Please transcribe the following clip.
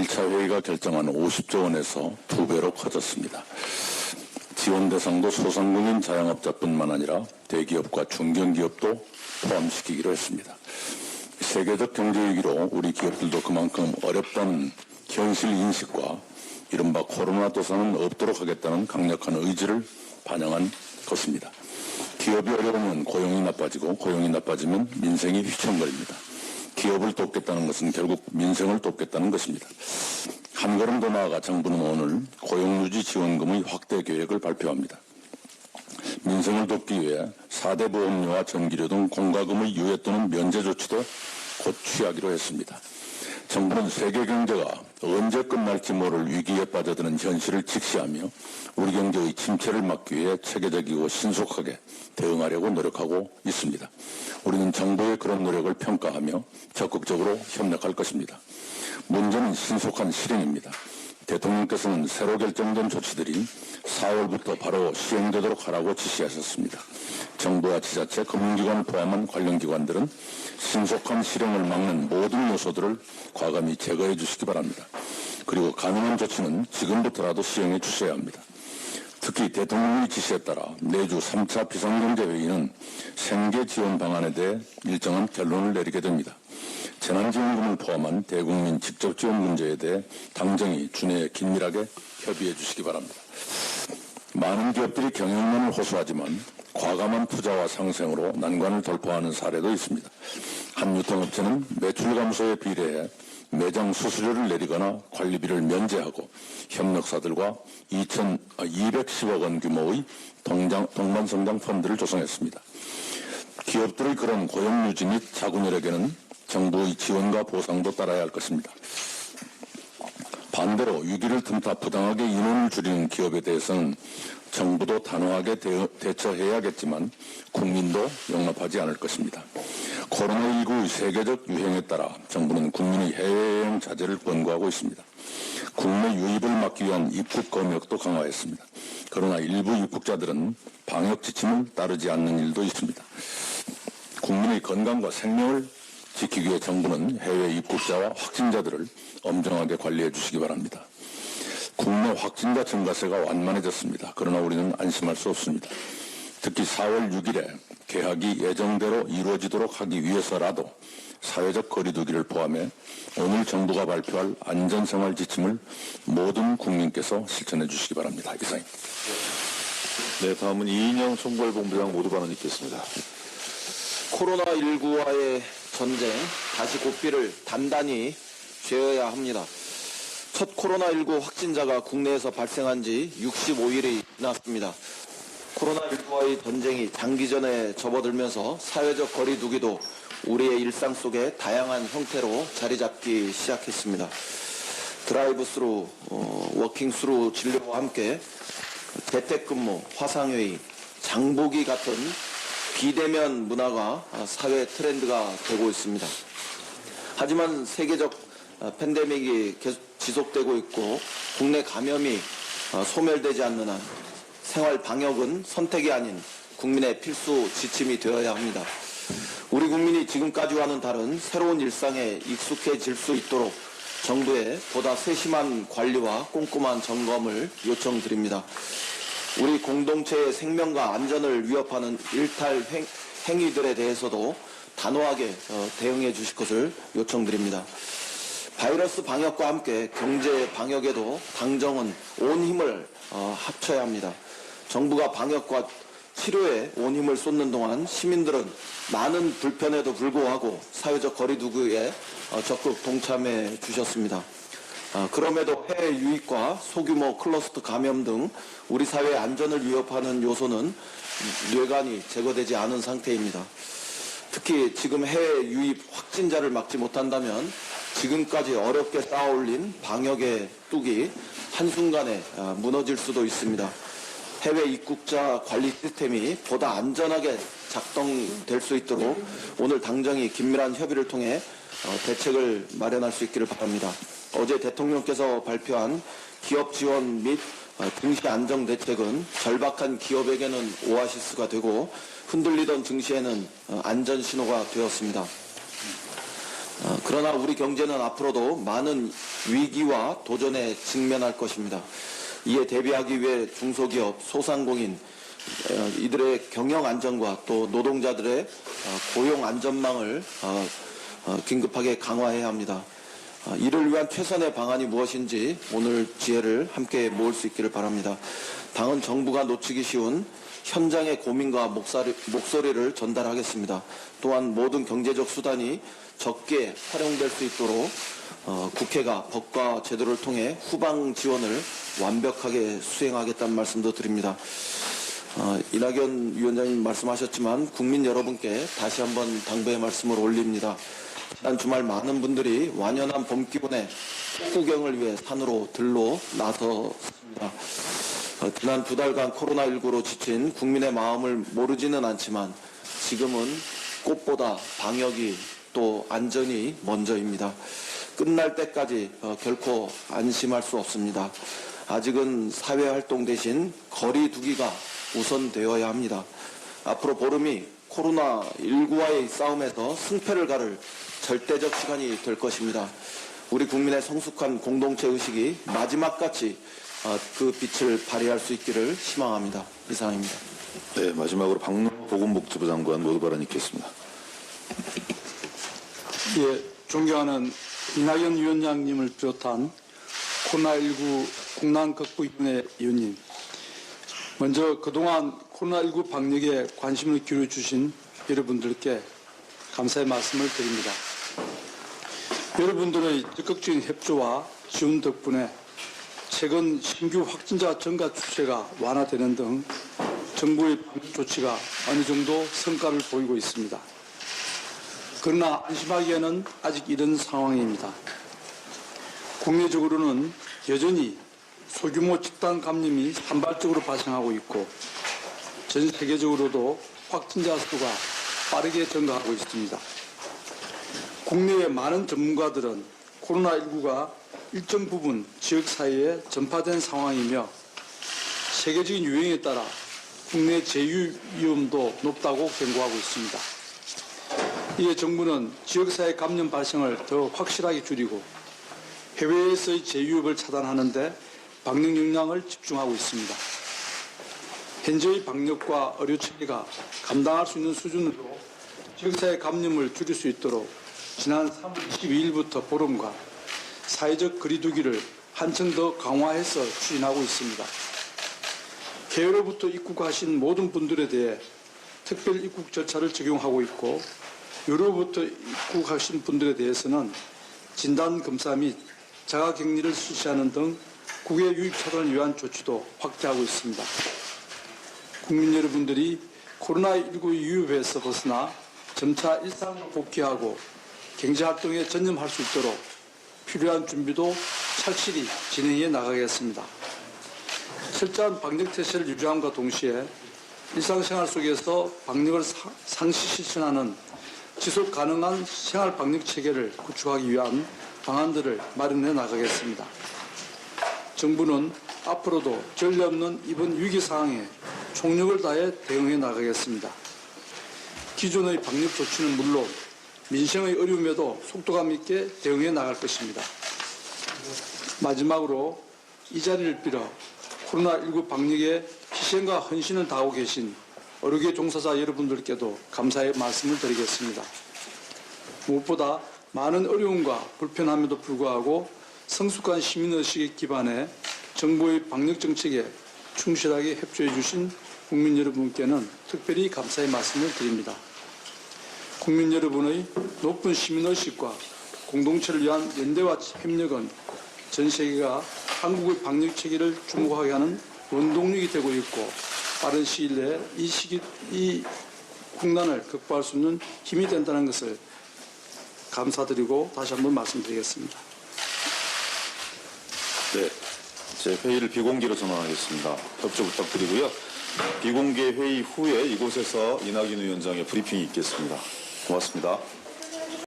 1차 회의가 결정한 50조 원에서 2배로 커졌습니다. 지원 대상도 소상공인 자영업자뿐만 아니라 대기업과 중견기업도 포함시키기로 했습니다. 세계적 경제 위기로 우리 기업들도 그만큼 어렵다는 현실 인식과 이른바 코로나 도산은 없도록 하겠다는 강력한 의지를 반영한 것입니다. 기업이 어려우면 고용이 나빠지고 고용이 나빠지면 민생이 휘청거립니다. 기업을 돕겠다는 것은 결국 민생을 돕겠다는 것입니다. 한 걸음 더 나아가 정부는 오늘 고용유지 지원금의 확대 계획을 발표합니다. 민생을 돕기 위해 4대 보험료와 전기료 등 공과금의 유예 또는 면제 조치도 곧 취하기로 했습니다. 정부는 세계 경제가 언제 끝날지 모를 위기에 빠져드는 현실을 직시하며 우리 경제의 침체를 막기 위해 체계적이고 신속하게 대응하려고 노력하고 있습니다. 우리는 정부의 그런 노력을 평가하며 적극적으로 협력할 것입니다. 문제는 신속한 실행입니다. 대통령께서는 새로 결정된 조치들이 4월부터 바로 시행되도록 하라고 지시하셨습니다. 정부와 지자체, 금융기관을 포함한 관련 기관들은 신속한 실행을 막는 모든 요소들을 과감히 제거해 주시기 바랍니다. 그리고 가능한 조치는 지금부터라도 시행해 주셔야 합니다. 특히 대통령의 지시에 따라 내주 3차 비상경제회의는 생계 지원 방안에 대해 일정한 결론을 내리게 됩니다. 재난지원금을 포함한 대국민 직접 지원 문제에 대해 당정이 준해 긴밀하게 협의해 주시기 바랍니다. 많은 기업들이 경영난을 호소하지만 과감한 투자와 상생으로 난관을 돌파하는 사례도 있습니다. 한 유통업체는 매출 감소에 비례해 매장 수수료를 내리거나 관리비를 면제하고 협력사들과 210억 원 규모의 동반성장 펀드를 조성했습니다. 기업들의 그런 고용유지 및 자구노력에는 정부의 지원과 보상도 따라야 할 것입니다. 반대로 위기를 틈타 부당하게 인원을 줄이는 기업에 대해서는 정부도 단호하게 대처해야겠지만 국민도 용납하지 않을 것입니다. 코로나19의 세계적 유행에 따라 정부는 국민의 해외여행 자제를 권고하고 있습니다. 국내 유입을 막기 위한 입국 검역도 강화했습니다. 그러나 일부 입국자들은 방역 지침을 따르지 않는 일도 있습니다. 국민의 건강과 생명을 지키기 위해 정부는 해외 입국자와 확진자들을 엄정하게 관리해 주시기 바랍니다. 국내 확진자 증가세가 완만해졌습니다. 그러나 우리는 안심할 수 없습니다. 특히 4월 6일에 개학이 예정대로 이루어지도록 하기 위해서라도 사회적 거리두기를 포함해 오늘 정부가 발표할 안전생활 지침을 모든 국민께서 실천해 주시기 바랍니다. 이상입니다. 네, 다음은 이인영 총괄본부장 모두 발언 있겠습니다. 코로나19와의 전쟁, 다시 고삐를 단단히 쥐어야 합니다. 첫 코로나19 확진자가 국내에서 발생한 지 65일이 지났습니다. 코로나19와의 전쟁이 장기전에 접어들면서 사회적 거리두기도 우리의 일상 속에 다양한 형태로 자리 잡기 시작했습니다. 드라이브스루, 워킹스루 진료와 함께 재택근무, 화상회의, 장보기 같은 비대면 문화가 사회 트렌드가 되고 있습니다. 하지만 세계적 팬데믹이 계속 지속되고 있고 국내 감염이 소멸되지 않는 한 생활 방역은 선택이 아닌 국민의 필수 지침이 되어야 합니다. 우리 국민이 지금까지와는 다른 새로운 일상에 익숙해질 수 있도록 정부에 보다 세심한 관리와 꼼꼼한 점검을 요청드립니다. 우리 공동체의 생명과 안전을 위협하는 일탈 행위들에 대해서도 단호하게 대응해 주실 것을 요청드립니다. 바이러스 방역과 함께 경제 방역에도 당정은 온 힘을 합쳐야 합니다. 정부가 방역과 치료에 온 힘을 쏟는 동안 시민들은 많은 불편에도 불구하고 사회적 거리두기에 적극 동참해 주셨습니다. 그럼에도 해외 유입과 소규모 클러스터 감염 등 우리 사회의 안전을 위협하는 요소는 뇌관이 제거되지 않은 상태입니다. 특히 지금 해외 유입 확진자를 막지 못한다면 지금까지 어렵게 쌓아올린 방역의 뚝이 한순간에 무너질 수도 있습니다. 해외 입국자 관리 시스템이 보다 안전하게 작동될 수 있도록 오늘 당정이 긴밀한 협의를 통해 대책을 마련할 수 있기를 바랍니다. 어제 대통령께서 발표한 기업 지원 및 증시 안정 대책은 절박한 기업에게는 오아시스가 되고 흔들리던 증시에는 안전 신호가 되었습니다. 그러나 우리 경제는 앞으로도 많은 위기와 도전에 직면할 것입니다. 이에 대비하기 위해 중소기업, 소상공인, 이들의 경영 안정과 또 노동자들의 고용 안전망을 긴급하게 강화해야 합니다. 이를 위한 최선의 방안이 무엇인지 오늘 지혜를 함께 모을 수 있기를 바랍니다. 당은 정부가 놓치기 쉬운 현장의 고민과 목소리를 전달하겠습니다. 또한 모든 경제적 수단이 적게 활용될 수 있도록 국회가 법과 제도를 통해 후방 지원을 완벽하게 수행하겠다는 말씀도 드립니다. 이낙연 위원장님 말씀하셨지만 국민 여러분께 다시 한번 당부의 말씀을 올립니다. 지난 주말 많은 분들이 완연한 봄 기운에 폭구경을 위해 산으로 들로 나섰습니다. 지난 2달간 코로나19로 지친 국민의 마음을 모르지는 않지만 지금은 꽃보다 방역이 또 안전이 먼저입니다. 끝날 때까지 결코 안심할 수 없습니다. 아직은 사회활동 대신 거리 두기가 우선되어야 합니다. 앞으로 보름이 코로나19와의 싸움에서 승패를 가를 절대적 시간이 될 것입니다. 우리 국민의 성숙한 공동체 의식이 마지막같이 그 빛을 발휘할 수 있기를 희망합니다. 이상입니다. 네, 마지막으로 박노보건복지부 장관 모두 발언 있겠습니다. 예, 존경하는 이낙연 위원장님을 비롯한 코로나19 국난극복위원회 위원님, 먼저 그동안 코로나19 방역에 관심을 기울여주신 여러분들께 감사의 말씀을 드립니다. 여러분들의 적극적인 협조와 지원 덕분에 최근 신규 확진자 증가 추세가 완화되는 등 정부의 방역 조치가 어느 정도 성과를 보이고 있습니다. 그러나 안심하기에는 아직 이른 상황입니다. 국내적으로는 여전히 소규모 집단 감염이 산발적으로 발생하고 있고 전 세계적으로도 확진자 수가 빠르게 증가하고 있습니다. 국내의 많은 전문가들은 코로나19가 일정 부분 지역사회에 전파된 상황이며 세계적인 유행에 따라 국내 재유 위험도 높다고 경고하고 있습니다. 이에 정부는 지역사회 감염 발생을 더 확실하게 줄이고 해외에서의 재유입을 차단하는 데 방역 역량을 집중하고 있습니다. 현재의 방역과 의료체계가 감당할 수 있는 수준으로 지역사회 감염을 줄일 수 있도록 지난 3월 22일부터 보름간 사회적 거리두기를 한층 더 강화해서 추진하고 있습니다. 해외로부터 입국하신 모든 분들에 대해 특별 입국 절차를 적용하고 있고 유로부터 입국하신 분들에 대해서는 진단검사 및 자가격리를 실시하는 등 국외 유입 차단을 위한 조치도 확대하고 있습니다. 국민 여러분들이 코로나19 유입에서 벗어나 점차 일상으로 복귀하고 경제활동에 전념할 수 있도록 필요한 준비도 착실히 진행해 나가겠습니다. 철저한 방역 태세를 유지함과 동시에 일상생활 속에서 방역을 상시 실천하는 지속 가능한 생활 방역 체계를 구축하기 위한 방안들을 마련해 나가겠습니다. 정부는 앞으로도 전례 없는 이번 위기 상황에 총력을 다해 대응해 나가겠습니다. 기존의 방역 조치는 물론 민생의 어려움에도 속도감 있게 대응해 나갈 것입니다. 마지막으로 이 자리를 빌어 코로나19 방역에 희생과 헌신을 다하고 계신 의료계 종사자 여러분들께도 감사의 말씀을 드리겠습니다. 무엇보다 많은 어려움과 불편함에도 불구하고 성숙한 시민의식에 기반해 정부의 방역정책에 충실하게 협조해 주신 국민 여러분께는 특별히 감사의 말씀을 드립니다. 국민 여러분의 높은 시민의식과 공동체를 위한 연대와 협력은 전 세계가 한국의 방역체계를 주목하게 하는 원동력이 되고 있고 빠른 시일 내에 이 국난을 극복할 수 있는 힘이 된다는 것을 감사드리고 다시 한번 말씀드리겠습니다. 네, 제 회의를 비공개로 전환하겠습니다. 협조 부탁드리고요. 비공개 회의 후에 이곳에서 이낙연 위원장의 브리핑이 있겠습니다. 고맙습니다.